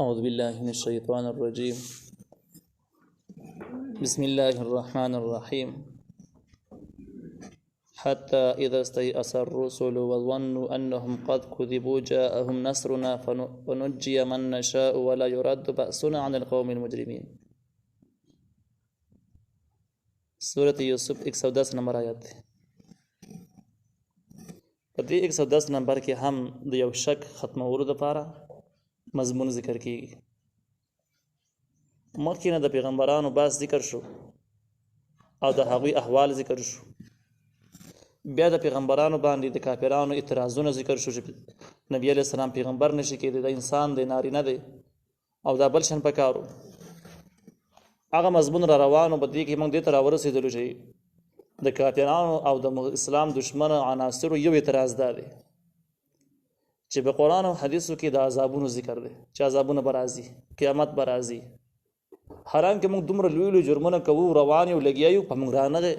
أعوذ بالله من الشيطان الرجيم. بسم الله الرحمن الرحيم. حتى إذا استيأس الرسل وظنوا أنهم قد كذبوا جاءهم نصرنا فنجي من نشاء ولا يرد بأسنا عن القوم المجرمين. سورة یوسف 110 نمبر آیات ہے. په دې 110 نمبر کې هم د یو شک ختمولو لپاره مضمون ذکر کیږي. مخکې نه د پیغمبرانو باس ذکر شو او د هغوی احوال ذکر شو. بیا د پیغمبرانو باندې د کافرانو اعتراضونه ذکر شو چې نبی علیہ السلام پیغمبر نشي کېدی، د انسان دی، نارینه دی او دا بل شان پکارو. هغه مضمون را روانو په دې کې موږ دې ته راورسېدلو چې د کافرانو او د اسلام دشمن عناصرو یو اعتراض دا دی چې په قرآن او حدیثو کې د عذابونو ذکر دی چې عذابونه به راځي، قیامت به راځي. حالانکه موږ دومره لوی لوی جرمونه کوو، روان یو لګیا یو، په موږ رانغی،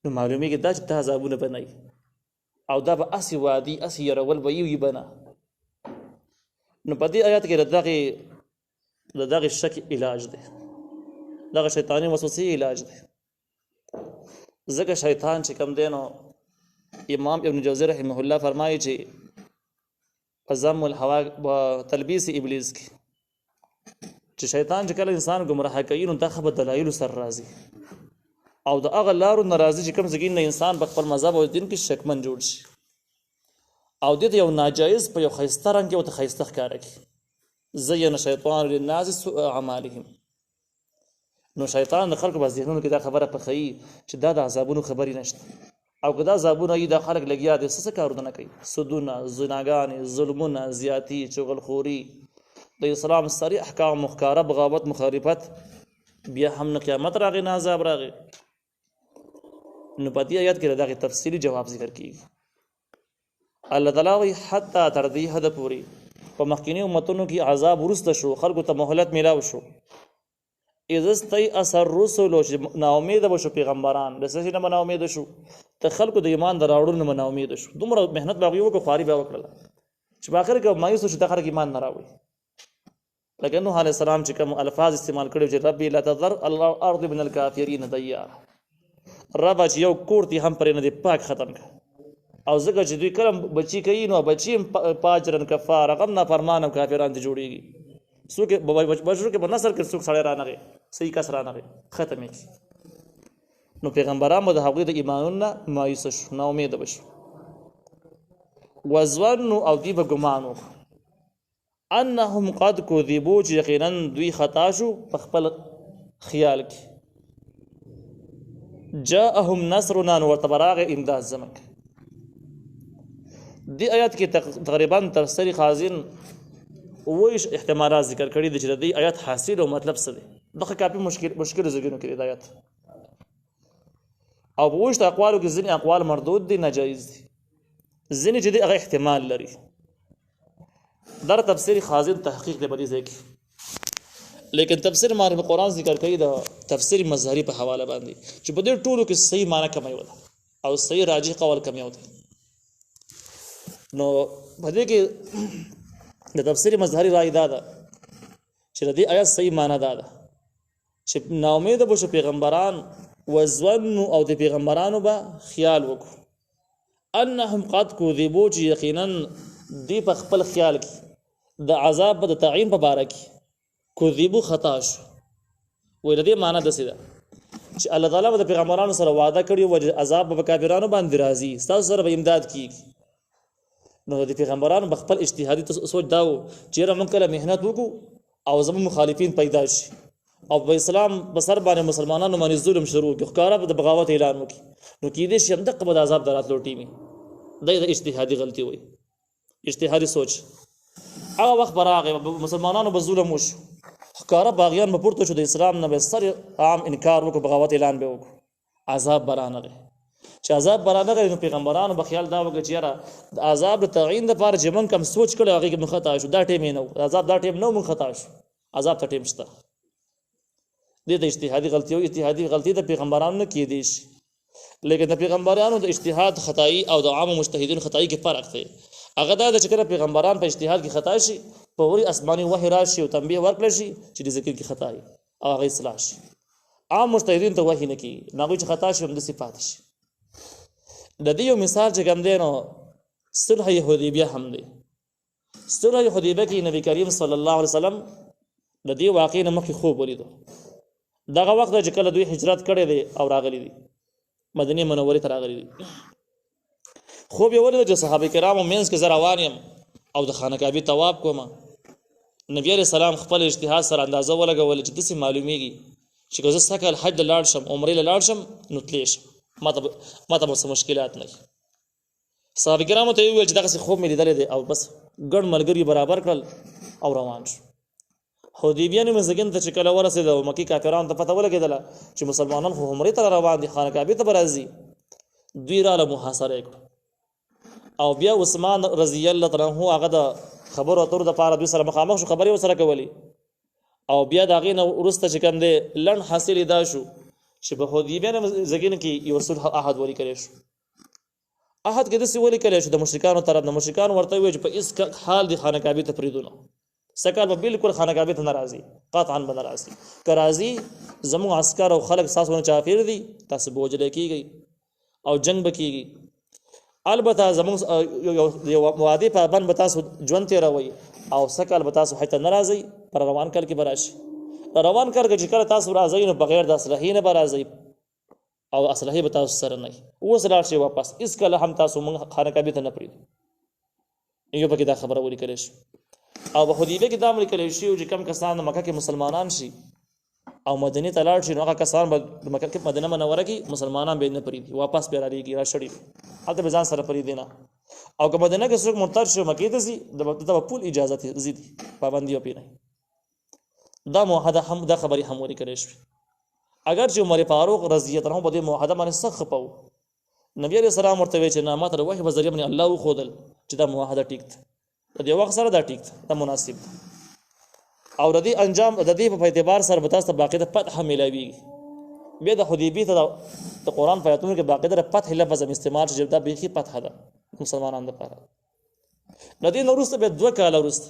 نو معلومیږي دا چې دا عذابونه به نه وي او دا به اسې وادي اسې یرول به یو به نه. نو په دې آیات کې د دغې شک علاج دی، دغه شیطاني وسوسې علاج دی. ځکه شیطان چې کوم دی نو امام ابن جوزی رحمه الله فرمایي چې په ضم الهوا و تلبیس ابلیس کې چې شیطان چې کله انسان ګمراه کوي نو دا خو به دلایلو سره راځي او د هغه لارو نه راځي چې کوم ځای نه انسان په خپل مذهب او دین کې شکمن جوړ شي او دې یو ناجایز په یو ښایسته رنګ کې ورته ښایسته ښکاره کړي. زین شیطان للناس سوء اعمالهم. نو شیطان د خلکو په ذهنونو کې دا خبره پخوي چې دا د عذابونو خبرې نشته او که دا عذابونه وي دا خلک لګیا دي څه کارونه نه کوي، سودونه، زناګانې، ظلمونه، زیاتي، چغلخوري، د اسلام صریح احکام مخکاره، بغاوت، مخالفت، بیا هم نه قیامت راغی نه عذاب راغی. نو په دې آیات کې د دغې تفصیلي جواب ذکر کیږي. الله تعالی وایي حتی تر دې حده پورې په مخکیني امتونو کې عذاب وروسته شو، خلکو ته مهلت میلاو شو. اذا استيأس الرسل، ناامیده بشو پیغمبران، د څه نه ناامیده شو، ته خلکو د ایمان د راوړلو نه ناامیده شو. دومره محنت به هغوی وکړو، خواري به وکړله چې په آخر کې مایوس شو چې دا خلک ایمان نه راوړي. لکه نوح علیه السلام چې کوم الفاظ استعمال کړي چې ربي لا تذر الارض من الکافرین دیارا، ربه چې یو کور دې هم پرې نه دی پاک ختم کړه. او ځکه چې دوی کلم بچي کوي نو بچي پاجرن کفار، هغه نافرمان او کافران دي جوړېږي. څوک بشرو کې په نصر کې څوک سړی رانغی، صحیح کس رانغی، ختمې کړي. نو پیغمبران به د هغوی د ایمانونو نه مایوسه شو، ناامیده به شو. وظنوا، او دوی به ګمان وکړو، انهم قد کذبوا، چې یقینا دوی خطا شو په خپل خیال کې. جاءهم نصرنا، نو ورته به راغی امداد زموږ. دې آیات کې تقریبا تفسیر خازن ویش احتمالات ذکر کړي دي چې د دې آیات حاصل او مطلب څه دی. دغه کافي مشکل زګینو کې د آیات او په وشت اقوالو کې ځینې اقوال مردود دي، ناجایز دي، ځینې چې دي هغه احتمال لري. در تفسیر خازن تحقیق دی په دې ځای کې، لیکن تفسیر معرف قرآن ذکر کوي د تفسیر مظهری په حواله باندې چې په دې ټولو کې صحیح معنی کم یو ده او صحیح راجح قول کم یو ده. نو په دې کې د تفسیر مظهری رائے دا ده چې د دې آیات صحیح معنی دا ده چې ناامیده به شو پیغمبران، وظنوا، او د پیغمبرانو به خیال وکړو، انهم قد کذبوا، چې یقینا دی په خپل خیال کې د عذاب په د تعین په باره کې کذبوا خطا شو. وایي د دې معنی داسې ده چې الله تعالی به د پیغمبرانو سره وعده کړي و چې عذاب به کافرانو باندې راځي، ستاسو سره به امداد کیږي. نو د پیغمبرانو په خپل اجتهادي سوچ دا و چې یاره موږ کله محنت وکړو او زموږ مخالفین پیدا شي او په اسلام په سر باندې مسلمانانو باندې ظلم شروع کړي، ښکاره به د بغاوت اعلان وکړي، نو کیدای شي همدغه به د عذاب د راتلو ټیمي. دا د اجتهادي غلطي وایي، اجتهادي سوچ. هغه وخت به راغی مسلمانانو به ظلم وشو، ښکاره باغیان به پورته شو د اسلام نه، به سر عام انکار وکړو، بغاوت اعلان به وکړو، عذاب به رانغی. چې عذاب به رانغی نو پیغمبرانو به خیال دا وکړي چې یاره د عذاب د تعین دپاره چې موږ کوم سوچ کړی هغې کې موږ خطا شو، دا ټیم یې نه و، عذاب دا ټیم نه و، موږ خطا شو، عذاب ته ټیم شته. دې د اجتهادي غلطي او اجتهادي غلطي د پیغمبرانو نه کېدی شي، لیکن د پیغمبرانو د اجتهاد خطایي او د عامو مجتهدینو خطایي کې فرق دی. هغه دا چې کله پیغمبران په اجتهاد کې خطا شي فوري آسماني وحي راشي او تنبیه ورکړل شي چې د ذکر کې خطا وي او هغه اصلاح شي. عام مجتهدین ته وحي نه کیږي، ناغوی چې خطا شي هم د صفات شي. د دې یو مثال چې کوم دی نو صلح حدیبیه هم دی. صلح حدیبیه کې نبی کریم صلی الله علیه وسلم د دې واقعې نه مخکې خوب ولیدو. دغه وخت چې کله دوی هجرت کړی دی او راغلی دي مدینه منورې ته راغلی دي، خوب یې ولیدو چې صحابه کرامو منځ کې زه روان یم او د خانه کعبې طواف کوم. نبی علیہ السلام خپل اجتهاد سره اندازه ولګول چې داسې معلومیږي چې که زه سږ حج ته لاړ شم عمرې له لاړ شم نو تللی شم، ماته به څه مشکلات نه وي. صحابه کرامو ته یې وویل چې دغسې خوب مې لیدلی دی او بس ګڼ ملګري برابر کړل او روان شو. حدیبیه مزګین ته چې کله ورسېده او مکي کافرانو ته پته ولګېدله چې مسلمانان خو عمرې ته روان دي، خانه کعبې ته به راځي، دوی راله محاصره یې کړو. او بیا عثمان رضی الله تعالی عنه هغه د خبرو اترو دپاره دوی سره مخامخ شو، خبرې ورسره کولې. او بیا د هغې نه وروسته چې کوم دی لنډ حاصل یې دا شو چې په حدیبیه مزګین کې یو صلح عهد ولیکلی شو. عهد کې داسې ولیکلی شو د مشرکانو طرف نه، مشرکانو ورته وویل چې په هېڅ حال د خانه کعبې ته پرېږدو نه، سکال به بالکل خانه کعبې ته نه راځي، قطعا به نه راځي. که راځي زموږ عسکر او خلک ستاسو نه چافیر دي، تاسو به وژلی کېږئ او جنګ به کېږي. البته زموږ یو وعدې پابند به تاسو ژوند تېروئ او سکال به تاسو حج ته نه راځئ، پر روان کال کې به راشي. روان کال کې چې کله تاسو راځئ نو بغیر د اصلحې نه به راځئ او اصلحې به تاسو سره نه وي. اوس لاړ شئ واپس، هېڅکله هم تاسو موږ خانه کعبې ته نه پرېږدو. یو پکې دا خبره ولیکلی شو. او په حدیبیه کې دا هم لیکلی شوي چې کم کسان د مکه کې مسلمانان شي او مدینې ته لاړ شي نو هغه کسان به د مکه کې مدینه منوره کې مسلمانان به یې نه پرېږدي، واپس بیا رالیږي راشړي هلته به ځان سره پرېږدي نه. او که مدینه کې څوک مرتد شي مکې ته ځي دته به پول اجازت ځي دي، پابندي به پرې نه. دا معاهده هم دا خبرې هم ولیکلی شوې. اگر چې عمر فاروق رضی الله عنه په دې معاهده باندې سخت خفه و، نبی علیه السلام ورته وویل چې نه ما ته د وحي په ذریعه باندې الله وښودل چې دا معاهده ټیک ده، د دې وخت سره دا ټیک ده، دا مناسب ده او د دې انجام د دې په اعتبار سره به تاسو ته باقاعده فتح میلاویږي. بیا د حدیبیې ته د قرآن په آیتونو کې باقاعده د فتح لفظ استعمال شي، دا بیخي فتح ده مسلمانانو دپاره. د دې نه وروسته بیا 2 کاله وروسته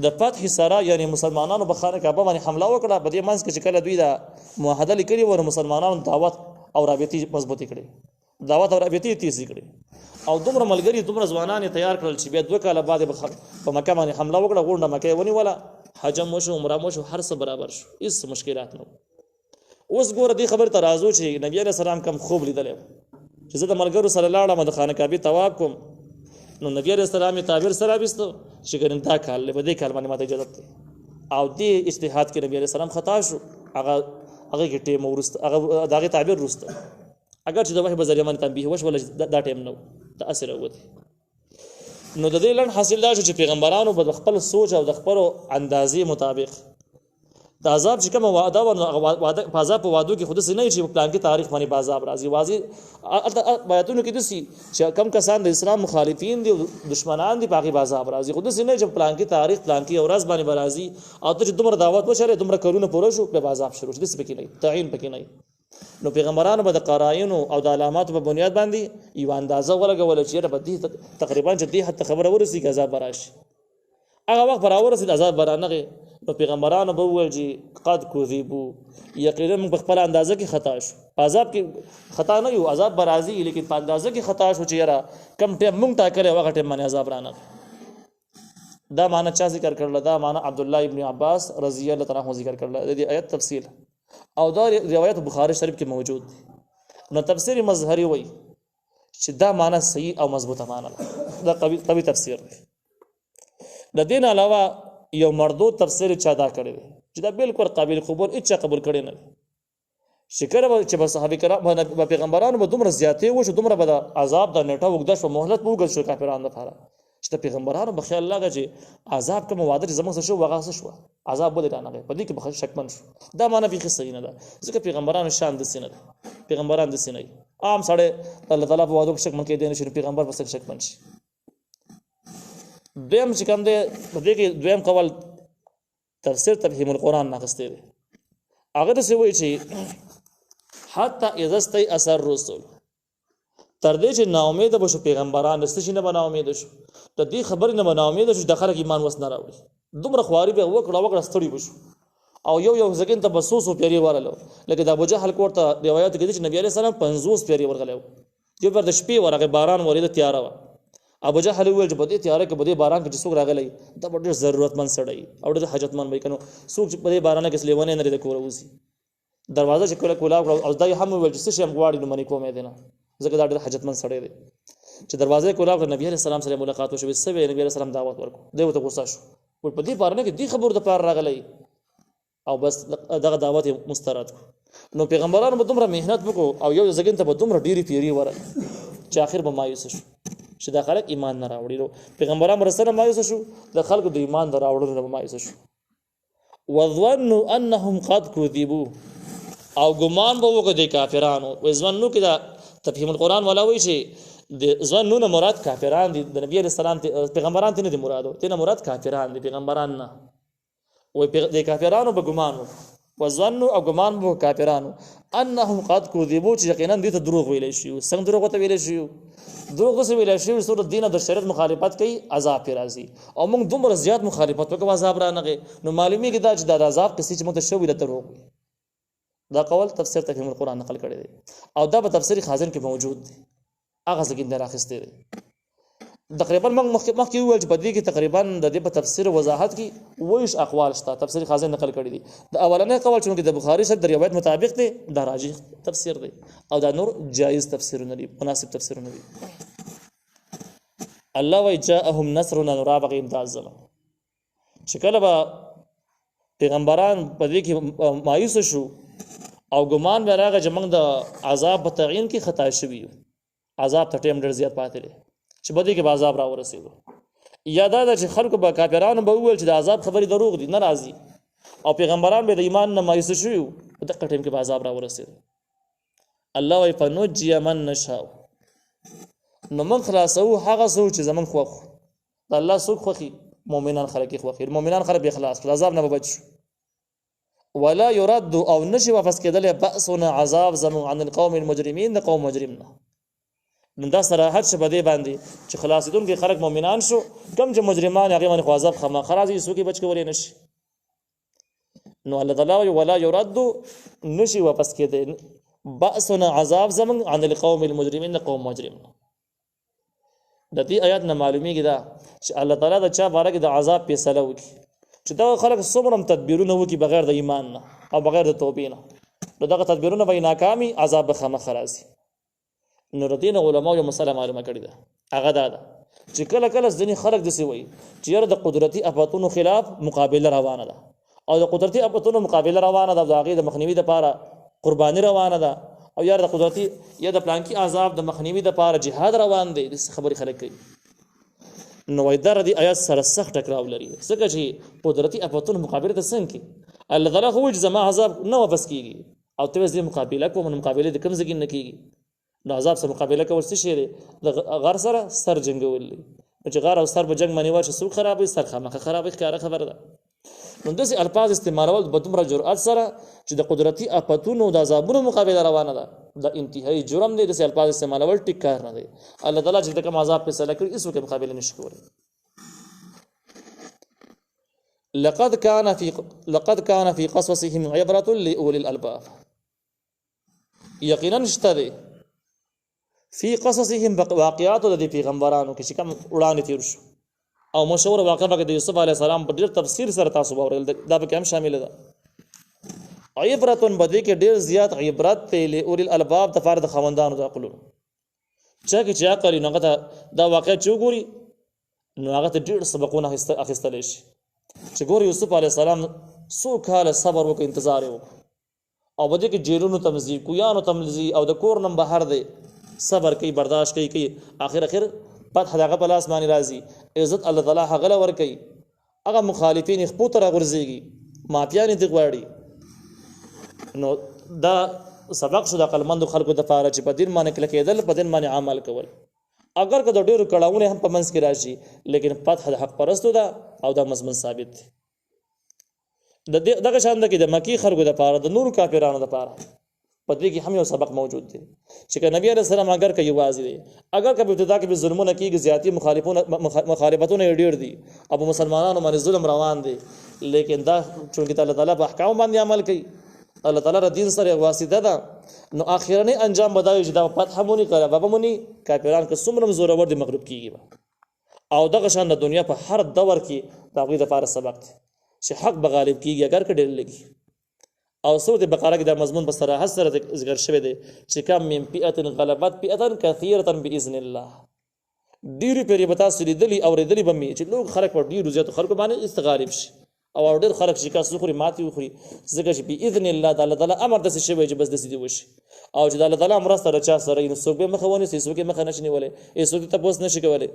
د فتح سره یعنی مسلمانانو په خانه کعبه باندې حمله وکړه. په دې منځ کې چې کله دوی دا معاهده لیکلې وه نو مسلمانانو دعوت او رابطې مضبوطې کړې، دعوت او رابطې تیزې کړې او دومره ملګري دومره ځوانان یې تیار کړل چې بیا 2 کاله بعد په مکه باندې حمله وکړه. غونډه مکه یې ونیوله، حجم وشو، عمره وشو، هر څه برابر شو، هېڅ مشکلات نه. اوس ګوره دې خبرې ته راځو چې نبي علیه السلام کوم خوب لیدلی چې زه د ملګرو سره لاړم د خانه کعبې طواف کوم، نو نبی علیه السلام یې تعبیر سره راویستو چې ګنې دا کال دی، په دې کال باندې ماته اجازت دی. او دې اجتهاد کې نبی علیه السلام خطا شو، هغه کې ټیم وروسته هغه د هغې تعبیر وروسته اگر چې د وحي په ذریعه باندې تنبیه وشوله دا ټیم نه و، د اصل راوتې. نو د دې لنډ حاصل دا شو چې پیغمبرانو به د خپل سوچ او د خپلو اندازې مطابق د عذاب چې کومه وعده وه په عذاب په وعدو کې خو داسې نه وي چې په پلانکي تاریخ باندې به عذاب راځي. واضح آیتونو کې داسې چې کم کسان د اسلام مخالفین دي او دشمنان دي په هغې به عذاب راځي، خو داسې نه چې په پلانکي تاریخ پلانکي ورځ باندې به راځي او ته چې دومره دعوت وشرې دومره کلونه پوره شو بیا به عذاب شروع شي، داسې پکې نه وي، تعین پکې نه وي. نو پیغمبرانو به د قراینو او د علاماتو په بنیاد باندې یوه اندازه ولګوله چې یاره به دې تقریبا چې دې حد ته خبره ورسېږي عذاب به راشي. هغه وخت به راورسېد عذاب به رانغی، نو پیغمبرانو به وویل چې قد کذبو، یقینا موږ په خپله اندازه کې خطا شو. په عذاب کې خطا نه یو، عذاب به راځي لیکن په اندازه کې خطا شو چې یاره کم ټیم موږ ټاکلی هغه ټیم باندې عذاب رانغی. دا معنی چا ذکر کړله؟ دا معنی عبدالله ابن عباس رضی الله تعالی عنه ذکر کړله. د دې آیت تفصیل او دا روایت بخاری شریف کې موجود دی. نو تفسیر مظهری وایي چې دا معنی صحیح او مضبوطه معنی ده، دا قوي تفسیر دی. د دې نه علاوه یو مردود تفسیر چا دا کړی دی چې دا بالکل قابل قبول هېچا قبول کړی نه دی. شکر به چې به صحابه کرام به پیغمبرانو به دومره زیاتې وشو، دومره به د عذاب د نیټه اوږده شوه، مهلت به اوږد شو کافرانو لپاره چې د پیغمبرانو به خیال لګه چې عذاب کومه وعده چې زموږ څه شو هغه څه شوه، عذاب ولې رانغی، په دې کې به شکمن شو. دا معنی بیخي صحیح نه ده، ځکه پیغمبرانو شان داسې نه ده، پیغمبران داسې نه وي. عام سړی الله تعالی په وعدو کې شکمن کېدی نه شي، نو پیغمبر به څنګه شکمن شي. دویم چې کوم دی په دې کې دویم قول تفسیر تفهیم القرآن نه اخیستی دی. هغه داسې وایي چې حتی اذا استیأس الرسل، تر دې چې ناامید بشو پیغمبران رسته شي نه به ناامید شو د دې خبرې نه به ناامید شو د خلک ایمان وس نه راوړي دومره خواري به وکړه ستړي بشو او یو سکند ته بسوسو پیری ورلو لکه د ابو جهل کوړه روایت کې چې نبی عليه السلام 50 پیری ورغلو یو پر د شپې ورغه باران ورید تیار و ابو جهل ویل چې بده تیار کې بده باران کې څوک راغلی دا ډېر ضرورتمند سړی او ډېر حاجتمند وای کنو څوک چې بده باران کې سلیونه نه لري کور وسی دروازه چې کله کولا او دای هم ویل چې څه هم غواړي نو منی کومې دینه ځکه دا ډېر حاجتمند سړی دی چې دروازه کولا نبی عليه السلام سره ملاقات وشو سبه نبی عليه السلام دعوت ورکو دوی ته غوسه شو په دې باران کې دی خبر د پار راغلی او بس دغه دعوت مسترد نو پیغمبرانو به دومره مهنت وکړو او یو ځګین ته به دومره ډیری پیری ور چې اخر به مایوس شو چې د خلک ایمان نه راوړي نو پیغمبرانو سره مایوس شو د خلکو د ایمان د راوړلو نه مایوس شو وظنوا انهم قد كذبوا او ګمان به وکړي د کافرانو وظنوا کې دا تفهیم القرآن ولا وی چې د ظنوا مراد کافران دي د نبی عليه السلام پیغمبران ته نه مراد ته مراد کافران دي پیغمبران نه و د کافرانو به ګمانو وظنوا او ګمان به کافرانو انهم قد كذبوا چې یقینا دې ته دروغ ویل شي څنګه دروغ ته ویل شي دروغ څه ویل شي سور دین د شریعت مخالفت کوي عذاب پر راځي او موږ دومره زیات مخالفت وکړو عذاب را نه نو معلومی کې دا چې د عذاب کسي چې موږ ته شوی د دروغ دا قول تفسیر تفهیم القرآن نقل کړی دی او دا په تفسیر خازن کې موجود دی هغه څنګه دراخسته دی تقریبا مخکې ویل چې په دې کې تقریبا د دې په تفسیر وضاحت کې وایش اقوال شته تفسیر خازن نقل کړی دي د اولنې قول چې د بخاری سره د روایت مطابق دی دا راجح تفسیر دی او دا نور جایز تفسیرونه دي مناسب تفسیرونه دي الله وای جاءهم نصرنا نرابغ امداد ظلم چې کله به پیغمبران په دې کې مایوس شو او ګمان به راغی چې موږ د عذاب په تعین کې خطا شوي عذاب ته ټیم ډېر زیات پاتې دی چې بده کې عذاب را ورسېدو یا دا چې خلکو به کافرانو به وویل چې د عذاب خبرې دروغ دي نه راځي او پیغمبران به د ایمان نه مایوس شوي په دغه ټیم کې به عذاب را ورسېدو الله وایي فنجي من نشاء نو موږ خلاصو هغه څوک چې زموږ خوښ د الله څوک خوښي مؤمنان خلک خوښي مؤمنان خلک به خلاص عذاب نه بچ ولا يرد او نشي واپس کېدل بأسنا عذاب زموږ عن القوم المجرمين د قوم مجرمنا نو دا صراحت شه بده باندې چې خلاصیدون کې خلک مؤمنان شو کم چې مجرمان هغه باندې عذاب خما خلاصي سوکي بچ کولې نشي نو الله تعالی ولا يرد نشي واپس کېدل بأسنا عذاب زموږ عن القوم المجرمين قوم مجرم د دې آیات نه معلومیږي دا چې الله تعالی د چا باره کې د عذاب فیصله وکړي چې دا خلک صبرم تدبیرونه وکړي بغیر د ایمان نه او بغیر د توبې نه نو دغه تدبیرونه به ناکامي عذاب به خامخ راځي نو ردین علماء یو مسله معلومه کړی ده هغه دا ده چې کله کله ځینې خلک داسې وایي چې یاره د قدرتي آفاتونو خلاف مقابله روانه ده او د قدرتي آفاتونو مقابله روانه ده د هغې د مخنیوي دپاره قرباني روانه ده او یاره د قدرتي یا د پلانکي عذاب د مخنیوي دپاره جهاد روان دی داسې خبرې خلک کوي نو وایي دا ردي آیات سره سخت ټکراو لري ځکه چې قدرتي آفاتونو مقابله ته څنګه کوي الله تعالی خو وایي چې زما عذاب نه واپس کېږي او ته دې مقابله کوم نو مقابله د کوم ځای کې نه کېږي نو عذاب سره مقابله کول څه شی دی د غر سره سر جنګول دي چې غر او سر په جنگ باندې ورشي څوک خرابوي سر خامخه خرابوي ښکاره خبره ده نو داسې الفاظ استعمالول په دومره جرأت سره چې د قدرتي آفاتونو د عذابونو مقابله روانه ده د انتهایی جرم دی داسې الفاظ استعمالول ټیک کار نه دی الله تعالی چې د کوم عذاب فیصله کړي هیڅوک مقابله نشي کولی لقد كان في قصصهم عبرة لأولي الألباب یقینا شته دی فی قصصهم واقعات د پیغمبرانو کې چې کوم وړاندې تیر شو او مشهور واقعه کې د یوسف علی السلام په ډیر تفسیر سره تاسو باور دا به هم شامل ده عبرت بدی کې ډیر زیات عبرت ته لأولي الألباب د فرد خوندانو د عقلونو چې عقل نه دا واقعه چوغوري نو هغه ته ډیر سبقونه اخیستل شي چې ګور یوسف علی السلام سو کال صبر وکړ انتظار وکړ او بده کې جیلونو تمزی کویانو تمزی او د کور نم بهر دی صبر کوي برداشت کوي اخر فتح دغه په لاس باندې راځي عزت الله تعالی هغه ور کوي هغه مخالفین خپل تر غورځيږي مافیان دي غواړي نو دا سبق شو د عقلمند خلکو د فارج په دین باندې کله کېدل په دین باندې عمل کول اگر که د ډیرو کړهونه هم په منځ کې راشي لیکن فتح د حق پرستو ده او دا مضمون ثابت دی دغه شان د کې د مکی خلکو د پاره د نور کافرانو د پاره په دې کې هم یو سبق موجود دی چې نبی علیہ السلام اگر که یوازې دی اگر که په ابتدا کې به ظلمونه کېږي زیاتې مخالفتونه ډېر دي او په مسلمانانو باندې ظلم روان دی لیکن دا چونکې الله تعالی په احکام باندې عمل کوي الله تعالی را دین سره واسطه ده نو اخرنی انجام بدایي چې دا فتح مونږ کړه بابا مونږ کافران که څومره زورور دي مغلوب کیږي او دغه شان د دنیا په هر دور کې دا غوې د لپاره سبق دی چې حق به غالب کیږي اگر که ډېر لګي او سورۃ بقره کې دا مضمون په صراحت سره ذکر شوی دی چې کم من فئه غلبت فئه کثیره باذن الله ډېر پیری بتا سړي دلی او ردلی بمي چې لوګ خلک په ډېر زیات خلکو باندې استغالب شي او ډېر خلک چې کا سخري ماتي وخري ځکه چې باذن الله تعالی امر د څه شوی چې بس د سې دی وشي او چې الله تعالی امر سره چا سره نو څوک به مخونه سي څوک مخ نه شنی ولې ایسو ته پوس نشي کولای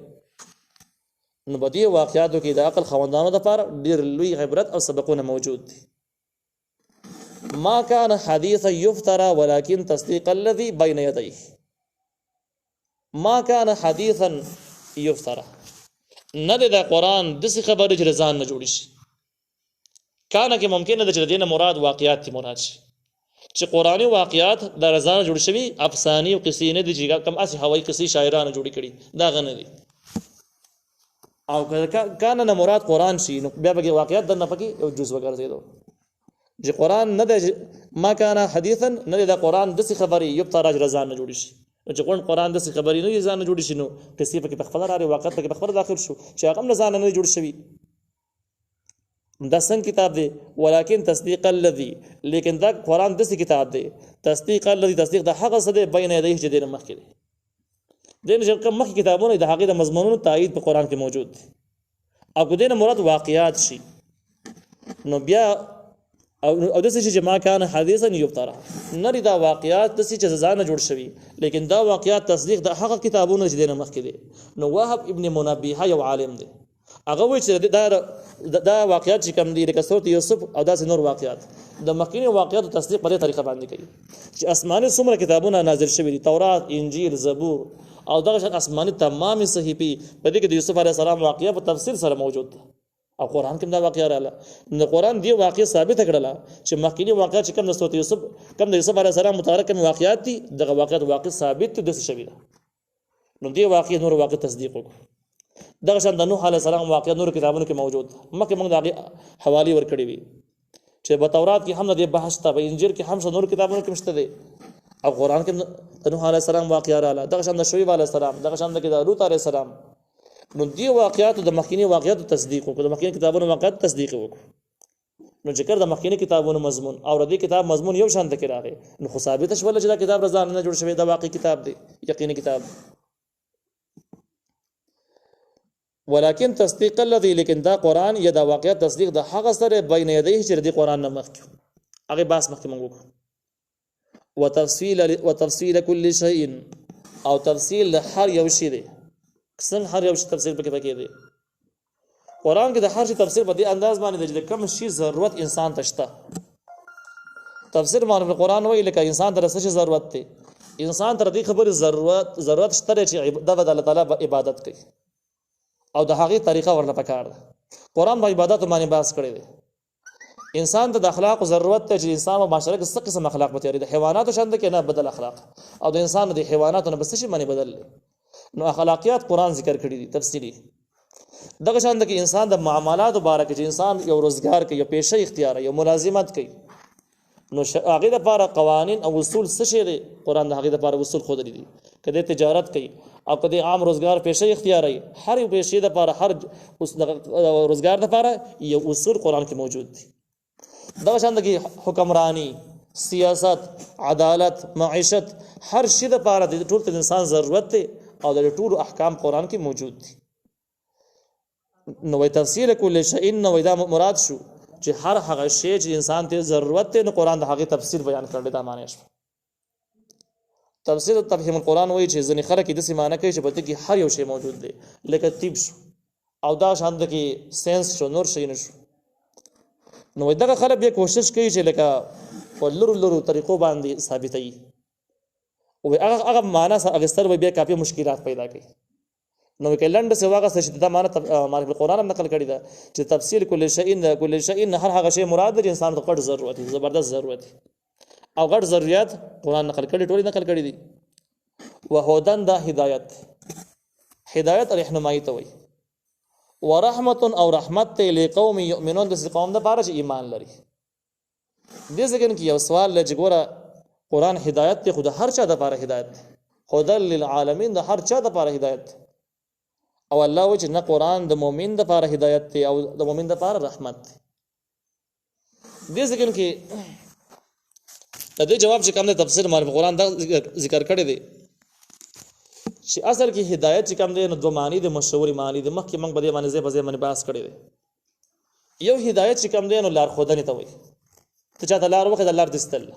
نو بدی واقعاتو کې د عقل خوندانو لپاره ډېر لوی عبرت او سبقونه موجود دي ما كان حديثا يفترى ولكن تصديق الذي بين يديه ما كان حديثا يفترى نه د قرآن دسی خبرې چې ځان نه جوړی شي کانه کې ممکن ده چې دینه مراد واقعات تی مراد شي چې قرآنی واقعات د رضا جوړ شوی افسانې او قصې نه دي چې کم اسی هوایي قصې شاعرانو جوړی کړي دا غنه دي او کانه نه مراد قرآن شي نو بیا به واقعات د نه پکې یو جزء وګرځیدو چې قرآن نه ده ما کان حدیثا نه ده قرآن دسی خبرې یو تراج رضا نه جوړی شي چې قرآن دسی خبرې نه ځان نه جوړی شي نو قصې پکې په خپل راړي واقعات پکې په خپل داخل شو چې هغه نه ځان نه جوړ شوی دا څنګه کتاب دی ولکن تصدیق الذي لیکن دا قرآن دسی کتاب دی تصدیق الذي تصدیق د هغه څه دی بین یدیه چې دینه مخکې دی دین چې کوم مخکې کتابونه د هغه د مضمونونو تایید په قرآن کې موجود دی او دینه مراد واقعات شي نو بیا او دسی چې ما کان حدیثا یفترى نری دا واقعات دسی چې ځان جوړ شوی لیکن دا واقعات تصدیق د هغه کتابونو چې دینه مخکې دی نو وهب ابن منبه یو عالم دی هغه وایي چې دا واقعات چې کوم دي لکه سورۃ یوسف او داسې نور واقعات د مخکینی واقعاتو تصدیق په دې طریقه باندې کوي چې آسماني څومره کتابونه نازل شوي دي تورات انجیل زبور او دغه شان آسماني تمامي صحیفې په دې کې د یوسف علیه السلام واقعه په تفصیل سره موجود ده او قرآن کې دا واقعه رااله نو قرآن دی واقعه ثابت کړله چې مخکینی واقعات چې کوم د سورۃ یوسف کوم د یوسف علیه السلام متعلق واقعات دي دغه واقعات واقع ثابت دي د شوی ده نو دی واقعه نور واقع تصدیق وکړو دغه شان د نوح علیه السلام واقعه نور کتابونو کې موجود مکه موږ دغه حوالی ورکړي وي چې په تورات کې هم د بحث ته په انجیل کې هم نور کتابونو کې مشته دي او قرآن کې د نوح علیه السلام واقعه رااله دغه شان د شعیب علیه السلام دغه شان د لوط علیه السلام نو دی واقعات د مخکینی واقعات تصدیق وکړو د مخکینی کتابونو واقعات تصدیق وکړو نو ذکر د مخکینی کتابونو مضمون او د دې کتاب مضمون یو شان تک راغی نو خو ثابت شول چې دا کتاب رضا نه جوړ شوی دا واقعي کتاب دی یقیني کتاب ولكن تصديق الذي لیکن دا قرآن یا دا واقعات تصدیق د هغه سره بین یدیه چې د قرآن نه مخکې هغه باس مخکې موږ وتفصيل كل شيء او تفصیل هر یو شی دی څنګه هر یو شی تفصیل پکې دی قرآن کې د هر شي تفسیر په دې انداز باندې دی چې کوم شی ضرورت انسان ته شته تفسیر باندې قرآن وایي لکه انسان ته څه ضرورت دی انسان ته دې خبره ضرورت شته چې د الله تعالی عبادت کوي او د هغه طریقه ورنه پکار ده قرآن په عبادت باندې باس کړی دی انسان ته د اخلاق ضرورت ته چې انسان په معاشره کې څه قسم اخلاق متیاري د حیواناتو شاند کې نه بدل اخلاق او د انسان د حیواناتو نه بس شي باندې بدل نو اخلاقیات قرآن ذکر کړی دي تفصیلی دغه شاند کې انسان د معاملات مبارک چې انسان یو روزګار کوي یو پیشه اختیار یو ملازمت کوي نو هغه د لپاره قوانین او اصول څه شي دي قرآن د هغه د لپاره اصول خود دي کله تجارت کوي او کله عام روزګار پیشه اختیار ای هر یو پیشه د لپاره هر روزګار د لپاره یو اصول قرآن کې موجود دي دغه شاند کې حکمرانی سیاست عدالت معیشت هر شي د لپاره د ټول انسان ضرورت دی او د ټول احکام قرآن کې موجود دي نو تفصیل کل شیء نو دا مراد شو چې هر هغه شی چې انسان ته ضرورت دی نو قرآن د هغه تفسیر بیان کړل دا معنی شو تفسیر تفهیم القرآن وایي چې ځنې خلک د سیمانه کوي چې په دې کې هر یو شی موجود دی لکه طب شو او دا شاند کې ساينس شو نور شي نشو نو دغه خلک به کوشش کوي چې لکه په لورو طریقو باندې ثابتوي او هغه معنا اغستر به بیا کافي مشکلات پیدا کوي نو کلند څه واغه چې دا معنا معرفت القرآن هم نقل کړی دا چې تفصیل کل شیء هر هغه شی مراد د انسان ته پټ ضرورت دی زبردست ضرورت دی او غټ ضرورت قران نقل کړي ټول نقل کړي دي وهدن دا هدایت رهنمایي ته وي ورحمت او رحمت ته لقوم یؤمنون د قوم د پاره چې ایمان لري دې ځکه کې یو سوال لږ ګوره قران هدایت ته خود هر چا د پاره هدایت هدل للعالمین د هر چا د پاره هدایت او الله و چې نه قران د مؤمن د پاره هدایت ته او د مؤمن د پاره رحمت دې ځکه کې د دې جواب چې کوم د تفسیر معرفت قران دا ذکر کړی دی چې اصل کې هدایت چې کوم دی نو دوه معنی د مشهور معنی د مخکې موږ بده باندې باندې بحث کړی دی یو هدایت چې کوم دی نو لار خودنه ته وي ته چاته لار وخت د لار دستل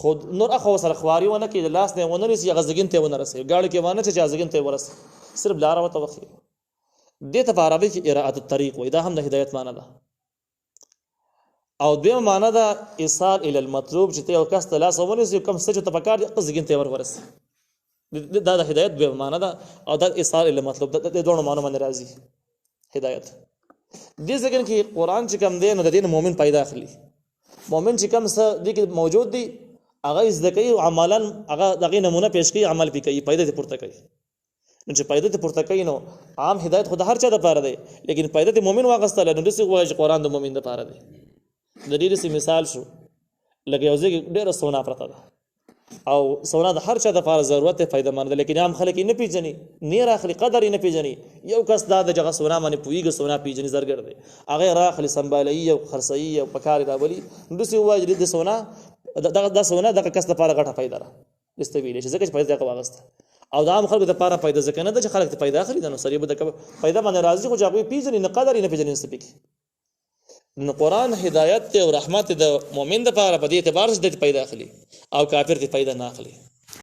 خود نور اخو سره خواري ونه کې د لاس نه ونه رسي غزګین ته ونه رسي گاړي کې ونه چې غزګین ته ورسي صرف لار وته وخت دې ته په عربي کې اراءه الطريق وي دا هم د هدایت معنی ده او دوی معنی ده ایصال الى المطلوب چې ته یو کس ته لاس ونه رسي کوم څه چې ته پکار غزګین ته ورسي دا د هدایت به معنی ده او دا ایصال الى المطلوب د دوه معنی باندې راځي هدایت دې ځکه کې قران چې کوم دی نو د دین مؤمن پیدا اخلي مؤمن چې کوم څه دې کې موجود دي هغه ځکه عملاً هغه دغه نمونه پیش کوي عمل پی کوي پیدا ته پورته کوي نو چې پیدا ته پورته کوي نو عام هدایت خود هر چا د پاره دی لیکن پیدا ته مؤمن واغستل نو دې وایي چې قران د مؤمن د پاره دی د دې سي مثال شو لکه یو ځای ډېر سونا پرته ده او سونا د هر چا د پاره ضرورت ته فائدہ مند لیکن عام خلک نه پیژني نه راخلي قدر نه پیژني یو کس دا د جګه سونا باندې پویګ سونا پیژني زرګر دی هغه راخلي سنبالي او خرڅي او پکار راولي نو دې وایي د سونا دا سونا د کس لپاره غټه فائدہ را استویل چې ځکه چې پیدا واغسته او د عام خلکو لپاره پیدا ځکه نه د خلک ته پیدا اخلي نو سړي به د پیدا باندې راضي خو ځکه پیژني نه قدر نه پیژني سپیک نو قران هدایت او رحمت د مؤمن لپاره په دې اعتبار چې د پیدا اخلي او کافر ته پیدا نه اخلي